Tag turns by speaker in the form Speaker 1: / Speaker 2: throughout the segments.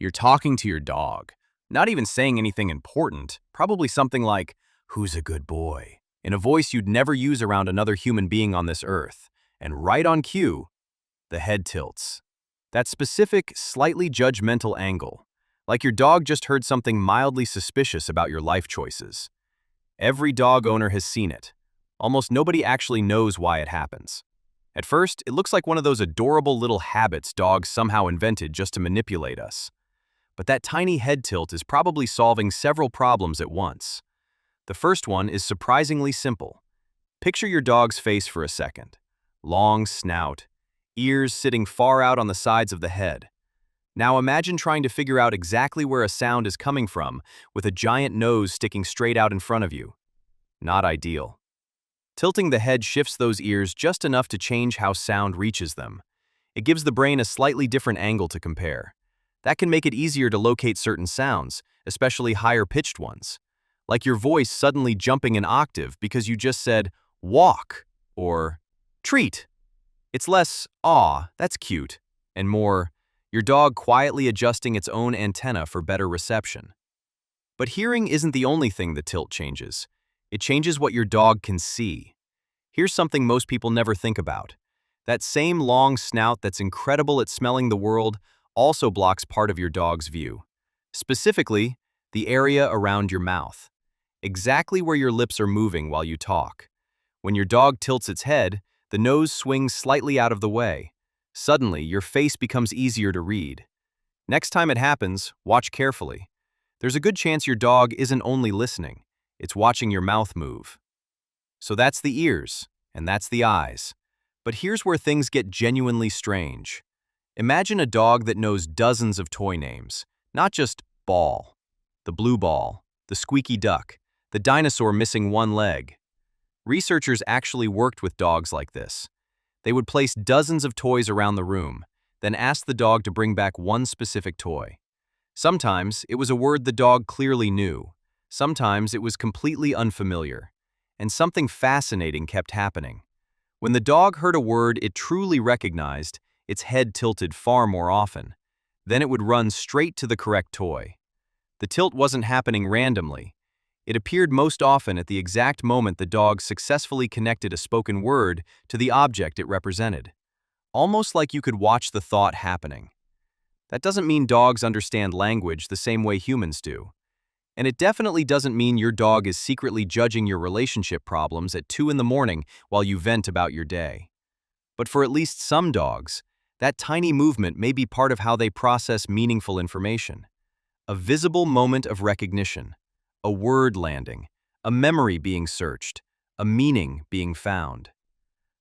Speaker 1: You're talking to your dog, not even saying anything important, probably something like, "Who's a good boy?" in a voice you'd never use around another human being on this earth. And right on cue, the head tilts. That specific, slightly judgmental angle, like your dog just heard something mildly suspicious about your life choices. Every dog owner has seen it. Almost nobody actually knows why it happens. At first, it looks like one of those adorable little habits dogs somehow invented just to manipulate us. But that tiny head tilt is probably solving several problems at once. The first one is surprisingly simple. Picture your dog's face for a second. Long snout, ears sitting far out on the sides of the head. Now imagine trying to figure out exactly where a sound is coming from with a giant nose sticking straight out in front of you. Not ideal. Tilting the head shifts those ears just enough to change how sound reaches them. It gives the brain a slightly different angle to compare. That can make it easier to locate certain sounds, especially higher-pitched ones. Like your voice suddenly jumping an octave because you just said, "walk," or "treat." It's less, "aw, that's cute," and more, your dog quietly adjusting its own antenna for better reception. But hearing isn't the only thing the tilt changes. It changes what your dog can see. Here's something most people never think about. That same long snout that's incredible at smelling the world also blocks part of your dog's view. Specifically, the area around your mouth. Exactly where your lips are moving while you talk. When your dog tilts its head, the nose swings slightly out of the way. Suddenly, your face becomes easier to read. Next time it happens, watch carefully. There's a good chance your dog isn't only listening, it's watching your mouth move. So that's the ears, and that's the eyes. But here's where things get genuinely strange. Imagine a dog that knows dozens of toy names, not just ball, the blue ball, the squeaky duck, the dinosaur missing one leg. Researchers actually worked with dogs like this. They would place dozens of toys around the room, then ask the dog to bring back one specific toy. Sometimes it was a word the dog clearly knew. Sometimes it was completely unfamiliar. And something fascinating kept happening. When the dog heard a word it truly recognized, its head tilted far more often. Then it would run straight to the correct toy. The tilt wasn't happening randomly. It appeared most often at the exact moment the dog successfully connected a spoken word to the object it represented. Almost like you could watch the thought happening. That doesn't mean dogs understand language the same way humans do. And it definitely doesn't mean your dog is secretly judging your relationship problems at 2 in the morning while you vent about your day. But for at least some dogs, that tiny movement may be part of how they process meaningful information. A visible moment of recognition, a word landing, a memory being searched, a meaning being found.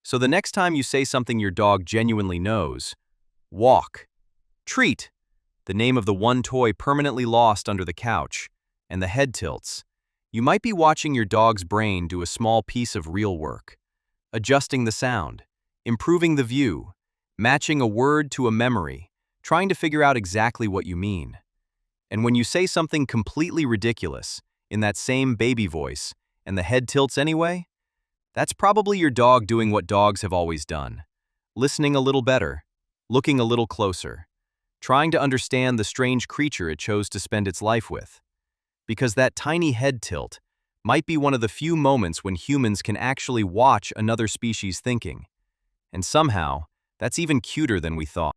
Speaker 1: So the next time you say something your dog genuinely knows, walk, treat, the name of the one toy permanently lost under the couch, and the head tilts, you might be watching your dog's brain do a small piece of real work. Adjusting the sound, improving the view, matching a word to a memory, trying to figure out exactly what you mean. And when you say something completely ridiculous, in that same baby voice, and the head tilts anyway, that's probably your dog doing what dogs have always done. Listening a little better, looking a little closer, trying to understand the strange creature it chose to spend its life with. Because that tiny head tilt might be one of the few moments when humans can actually watch another species thinking. And somehow, that's even cuter than we thought.